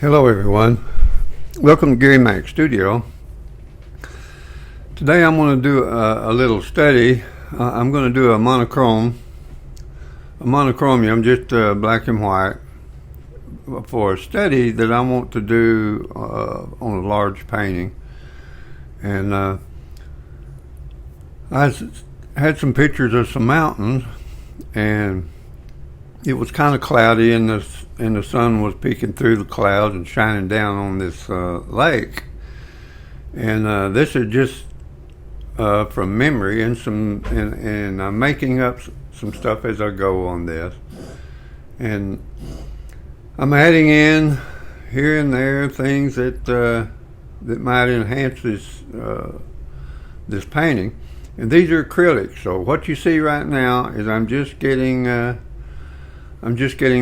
Hello everyone, welcome to Gary Mac Studio. Today I'm going to do a little study. I'm going to do a monochromium, just black and white, for a study that I want to do on a large painting. And I had some pictures of some mountains, and it was kind of cloudy, and the sun was peeking through the clouds and shining down on this lake. And this is just from memory, and I'm making up some stuff as I go on this. And I'm adding in here and there things that might enhance this painting. And these are acrylics. So what you see right now is I'm just getting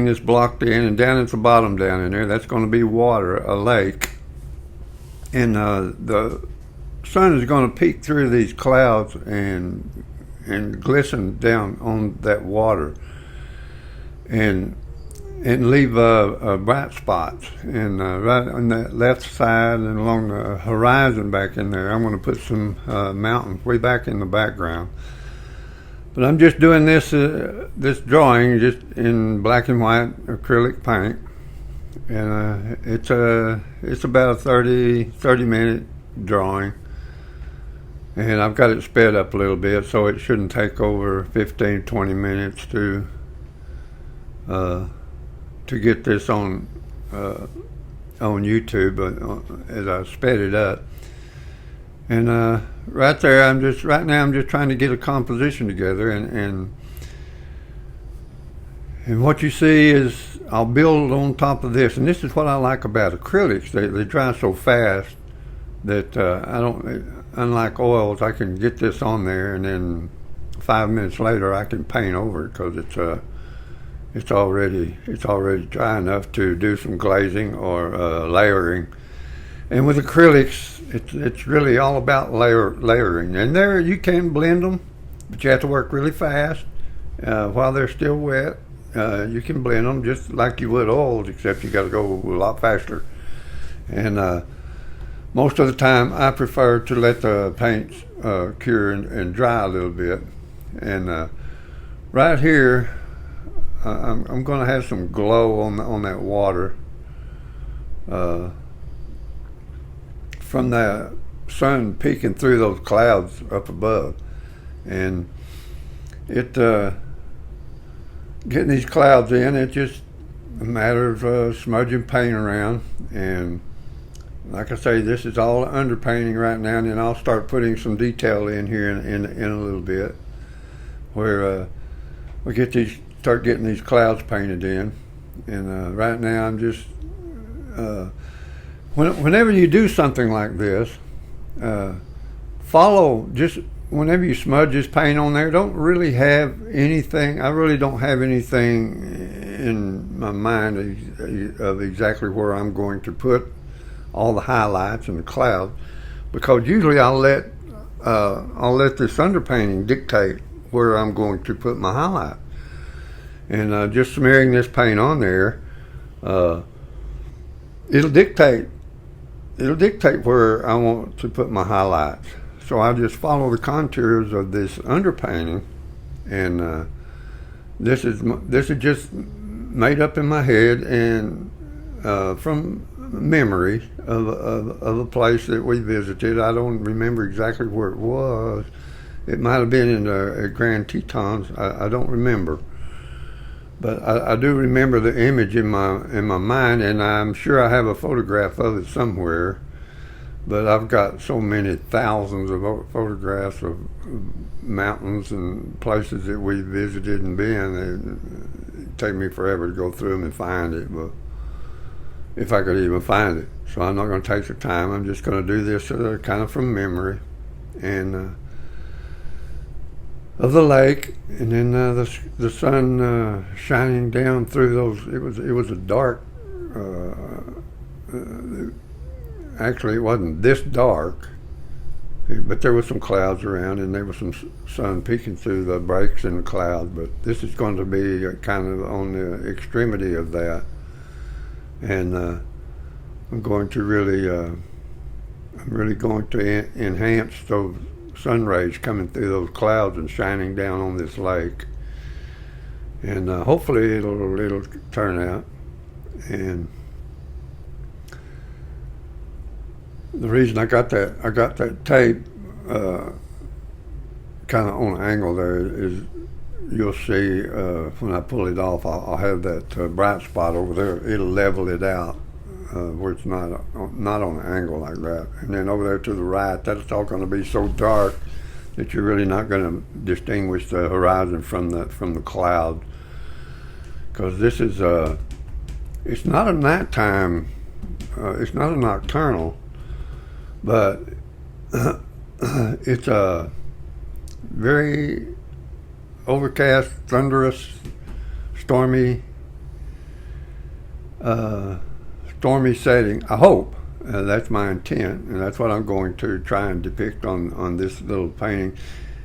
this blocked in, and down at the bottom down in there, that's going to be water, a lake. And the sun is going to peek through these clouds and glisten down on that water and leave bright spots. And right on that left side and along the horizon back in there, I'm going to put some mountains way back in the background. But I'm just doing this drawing just in black and white acrylic paint, and it's about a 30 minute drawing, and I've got it sped up a little bit, so it shouldn't take over 15-20 minutes to get this on YouTube as I sped it up. And right there, I'm just trying to get a composition together, and what you see is I'll build on top of this. And this is what I like about acrylics; they dry so fast that I don't. Unlike oils, I can get this on there, and then 5 minutes later I can paint over it because it's already dry enough to do some glazing or layering. And with acrylics, it's really all about layering. And there you can blend them, but you have to work really fast while they're still wet. You can blend them just like you would oils, except you got to go a lot faster. And most of the time, I prefer to let the paints cure and dry a little bit. And right here, I'm going to have some glow on that water. From the sun peeking through those clouds up above, and getting these clouds in, it's just a matter of smudging paint around. And like I say, this is all underpainting right now, and then I'll start putting some detail in here in a little bit, where we start getting these clouds painted in. And right now I'm just whenever you do something like this, whenever you smudge this paint on there, don't really have anything. I really don't have anything in my mind of exactly where I'm going to put all the highlights and the clouds, because usually I'll let this underpainting dictate where I'm going to put my highlight. And just smearing this paint on there, it'll dictate where I want to put my highlights. So I just follow the contours of this underpainting, and this is just made up in my head and from memory of a place that we visited. I don't remember exactly where it was. It might have been in Grand Tetons. I don't remember. But I do remember the image in my mind, and I'm sure I have a photograph of it somewhere. But I've got so many thousands of photographs of mountains and places that we visited and been. It'd take me forever to go through them and find it, but if I could even find it. So I'm not going to take the time. I'm just going to do this kind of from memory, and of the lake, and then the sun shining down through those. It was a dark. Actually, it wasn't this dark, but there was some clouds around, and there was some sun peeking through the breaks in the clouds. But this is going to be kind of on the extremity of that, and I'm going to really, I'm really going to enhance those sun rays coming through those clouds and shining down on this lake. And hopefully it'll turn out. And the reason I got that tape kind of on an angle there is you'll see when I pull it off, I'll have that bright spot over there. It'll level it out where it's not on an angle like that. And then over there to the right, that's all going to be so dark that you're really not going to distinguish the horizon from the cloud. Because this is it's not a nighttime, it's not a nocturnal, but it's a very overcast, thunderous, stormy setting. I hope that's my intent, and that's what I'm going to try and depict on this little painting.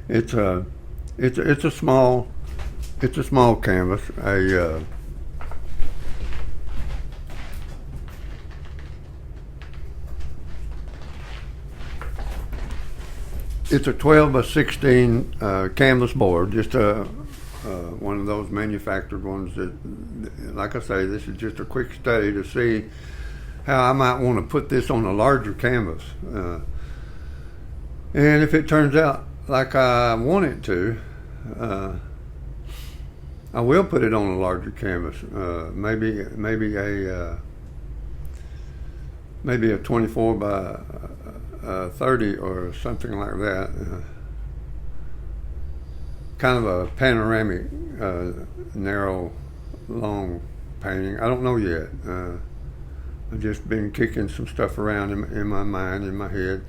It's a small canvas. It's a 12 by 16 canvas board, just one of those manufactured ones that, like I say, this is just a quick study to see how I might want to put this on a larger canvas. And if it turns out like I want it to, I will put it on a larger canvas. Maybe a 24 by 30 or something like that. Kind of a panoramic, narrow, long painting. I don't know yet. I've just been kicking some stuff around in my mind, in my head.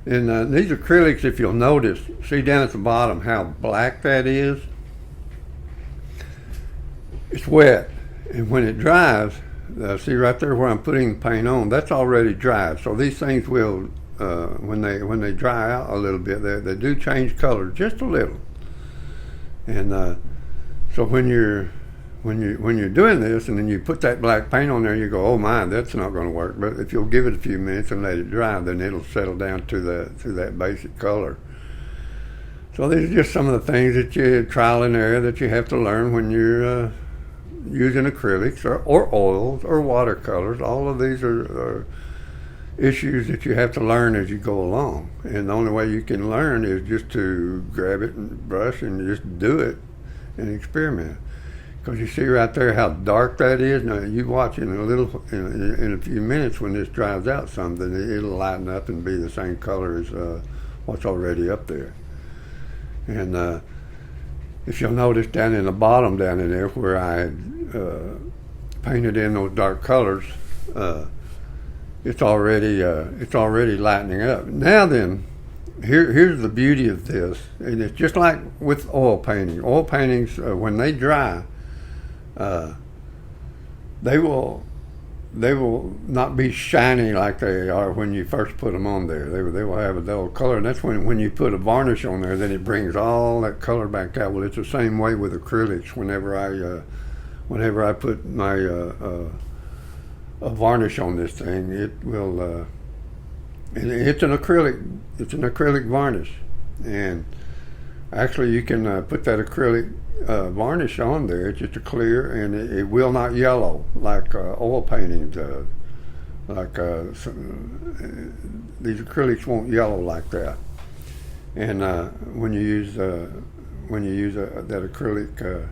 And these acrylics, if you'll notice, see down at the bottom how black that is? It's wet. And when it dries, see right there where I'm putting the paint on, that's already dry. So these things will, when they dry out a little bit, they do change color just a little. And so when you're doing this and then you put that black paint on there, you go, oh my, that's not going to work. But if you'll give it a few minutes and let it dry, then it'll settle down to that basic color. So these are just some of the things that you trial and error that you have to learn when you're using acrylics or oils or watercolors. All of these are issues that you have to learn as you go along. And the only way you can learn is just to grab it and brush and just do it and experiment. Because you see right there how dark that is. Now you watch in a few minutes when this dries out something, it'll lighten up and be the same color as what's already up there. And if you'll notice down in the bottom down in there where I painted in those dark colors, it's already lightening up. Now then, here's the beauty of this, and it's just like with oil painting. Oil paintings, when they dry, they will not be shiny like they are when you first put them on there. They will have a dull color, and that's when you put a varnish on there, then it brings all that color back out. Well, it's the same way with acrylics. Whenever I put my a varnish on this thing, it will. It's an acrylic varnish, and actually you can put that acrylic varnish on there. It's just a clear, and it will not yellow like oil painting does. Like these acrylics won't yellow like that. And when you use that acrylic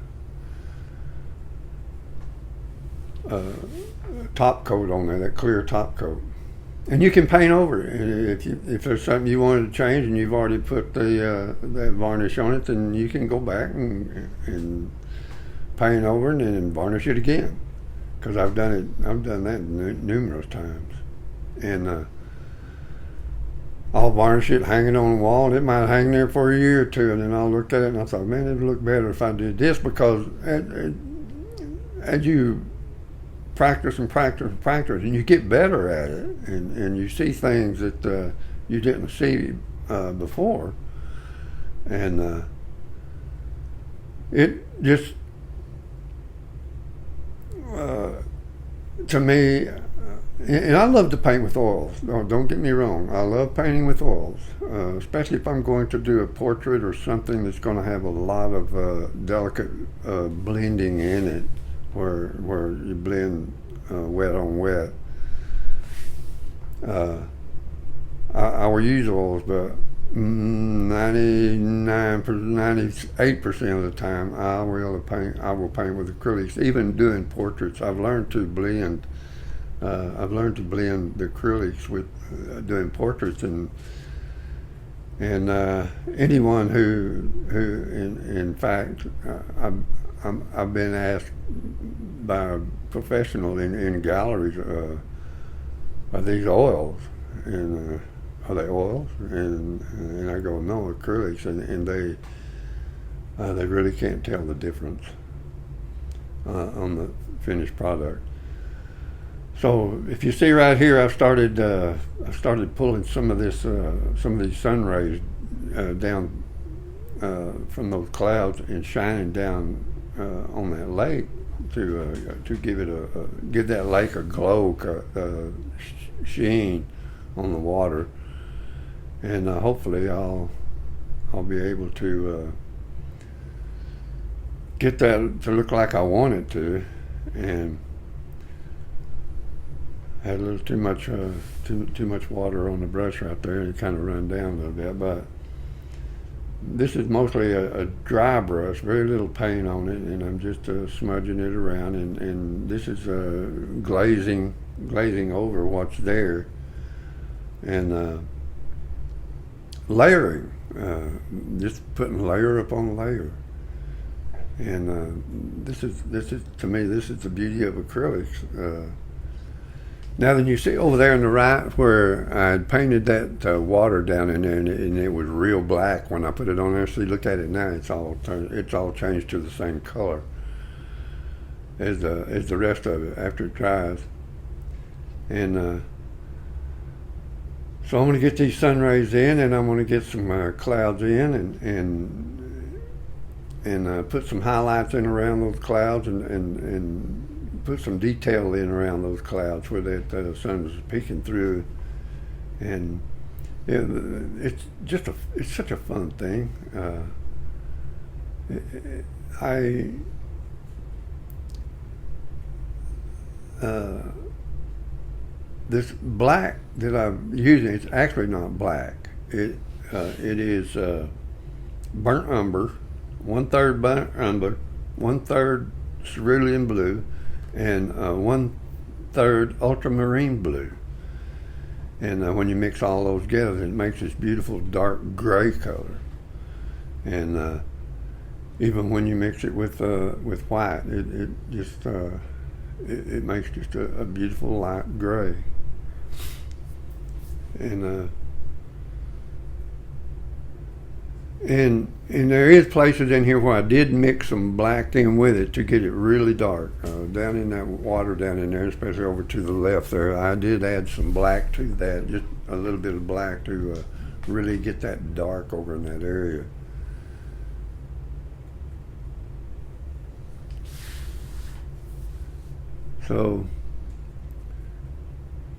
top coat on there, that clear top coat, and you can paint over it. And if there's something you wanted to change and you've already put that varnish on it, then you can go back and paint over it and varnish it again. Because I've done that numerous times. And I'll varnish it, hang it on the wall, and it might hang there for a year or two, and then I'll look at it and I thought, man, it'd look better if I did this. Because as you practice and you get better at it, and you see things that you didn't see before, and it just to me, And I love to paint with oils. No, don't get me wrong. I love painting with oils, especially if I'm going to do a portrait or something that's going to have a lot of delicate blending in it, where you blend wet on wet. I will use oils, but 98% of the time I will paint with acrylics. Even doing portraits, I've learned to blend. I've learned to blend the acrylics with doing portraits, and anyone who in fact I've been asked by a professional in galleries, are these oils? And are they oils? And I go, no, acrylics, and they really can't tell the difference on the finished product. So if you see right here, I started pulling some of these sun rays down from those clouds and shining down on that lake to give that lake a glow, sheen on the water, and hopefully I'll be able to get that to look like I want it to, and had a little too much water on the brush right there, and it kind of run down a little bit. But this is mostly a dry brush, very little paint on it, and I'm just smudging it around, and this is glazing over what's there, and layering, just putting layer upon layer. And this is to me, this is the beauty of acrylics. Now then, you see over there on the right where I had painted that water down in there, and it was real black when I put it on there. So you look at it now, it's all changed to the same color as the rest of it after it dries. And so I'm going to get these sun rays in, and I'm going to get some clouds in, and put some highlights in around those clouds, and put some detail in around those clouds where that sun is peeking through, and it's such a fun thing. This black that I'm using, it's actually not black. It is burnt umber, 1/3 burnt umber, 1/3 cerulean blue, and 1/3 ultramarine blue. And when you mix all those together, it makes this beautiful dark gray color. And even when you mix it with white, it just it makes just a beautiful light gray. And there is places in here where I did mix some black in with it to get it really dark. Down in that water down in there, especially over to the left there, I did add some black to that, just a little bit of black to really get that dark over in that area. So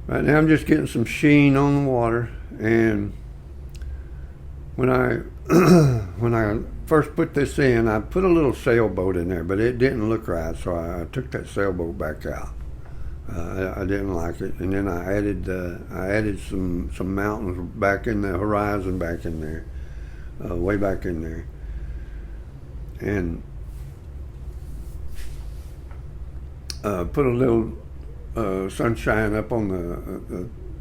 right now I'm just getting some sheen on the water, and when I first put this in, I put a little sailboat in there, but it didn't look right, so I took that sailboat back out. I didn't like it, and then I added some mountains back in the horizon, back in there, way back in there, and put a little sunshine up on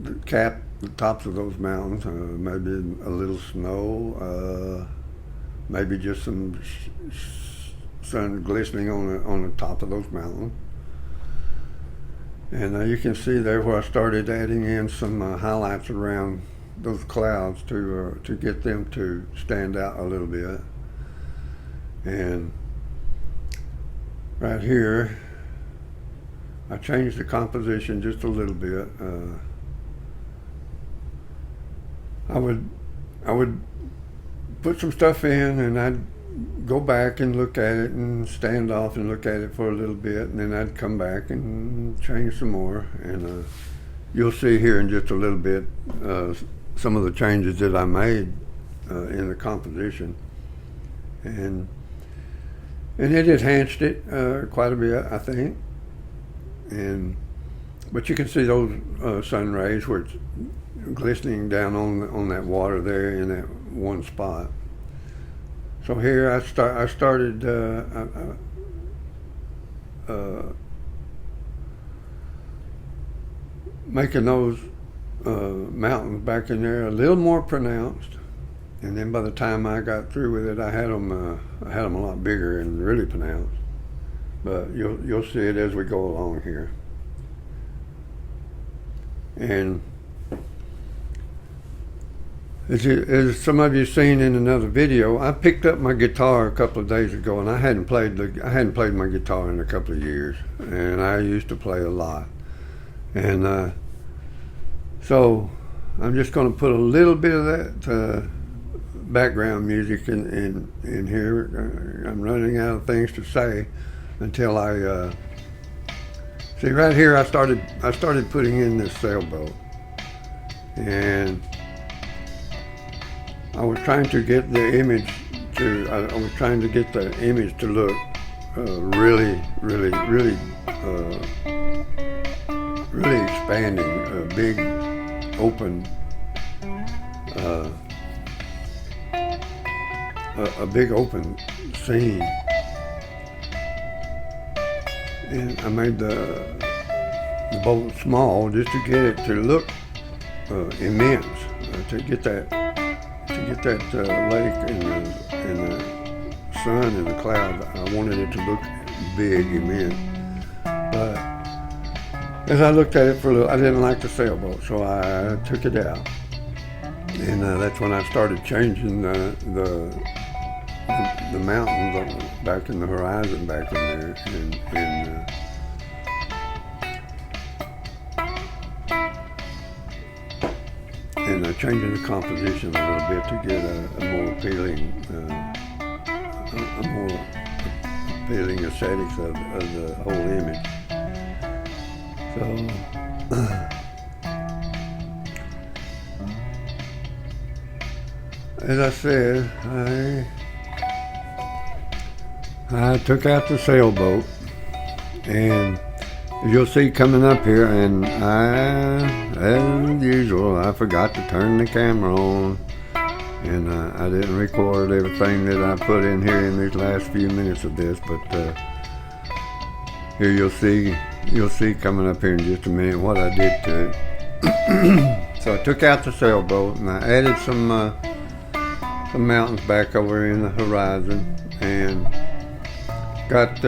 the cap. The tops of those mountains, maybe a little snow, maybe just some sun glistening on the top of those mountains. And you can see there where I started adding in some highlights around those clouds to get them to stand out a little bit. And right here, I changed the composition just a little bit. I would put some stuff in, and I'd go back and look at it and stand off and look at it for a little bit, and then I'd come back and change some more. And you'll see here in just a little bit some of the changes that I made in the composition, and it enhanced it quite a bit, I think. But you can see those sun rays where it's glistening down on that water there in that one spot. So here I started making those mountains back in there a little more pronounced, and then by the time I got through with it, I had them a lot bigger and really pronounced. But you'll see it as we go along here. And as some of you seen in another video, I picked up my guitar a couple of days ago, and I hadn't played my guitar in a couple of years, and I used to play a lot. And so I'm just going to put a little bit of that background music in here. I'm running out of things to say until I see right here. I started putting in this sailboat, and I was trying to get the image to look really expanding, a big open, a big open scene. And I made the boat small just to get it to look immense, to get that lake and the sun and the clouds. I wanted it to look big, immense. But as I looked at it for a little, I didn't like the sailboat, so I took it out. And that's when I started changing the mountains back in the horizon back in there, and changing the composition a little bit to get a more appealing, aesthetics of the whole image. So as I said, I took out the sailboat, and you'll see coming up here, and as usual, I forgot to turn the camera on, and I didn't record everything that I put in here in these last few minutes of this, but here you'll see coming up here in just a minute what I did to it. So I took out the sailboat, and I added some mountains back over in the horizon, and got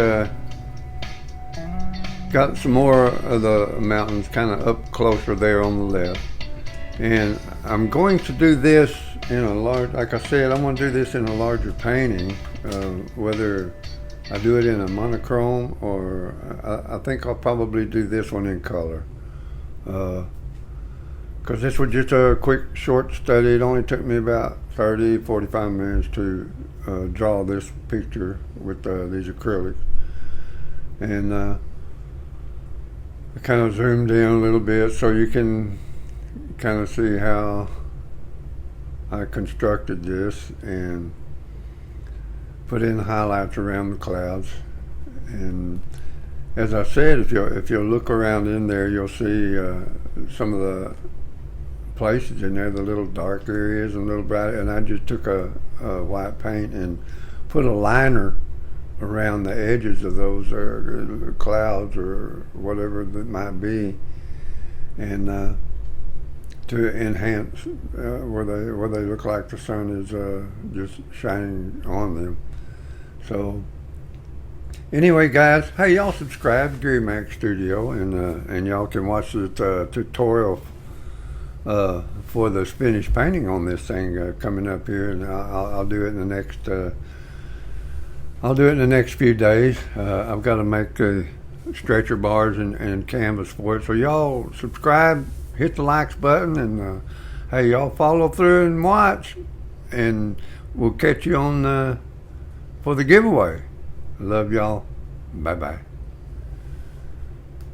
some more of the mountains kind of up closer there on the left. And I'm going to do this in a large, like I said, I'm going to do this in a larger painting, whether I do it in a monochrome or I think I'll probably do this one in color. Because this was just a quick short study. It only took me about 30-45 minutes to draw this picture with these acrylics. And I kind of zoomed in a little bit so you can kind of see how I constructed this and put in highlights around the clouds. And as I said, if you'll look around in there, you'll see some of the places in there, the little dark areas and little bright. And I just took a white paint and put a liner around the edges of those clouds or whatever that might be, and to enhance where they look like the sun is just shining on them. So anyway, guys, hey, y'all subscribe to Gary Mac Studio, and y'all can watch the tutorial for the finished painting on this thing coming up here, and I'll do it in the next. I'll do it in the next few days. I've got to make stretcher bars and canvas for it. So y'all subscribe, hit the likes button, and hey, y'all follow through and watch, and we'll catch you on for the giveaway. I love y'all. Bye-bye.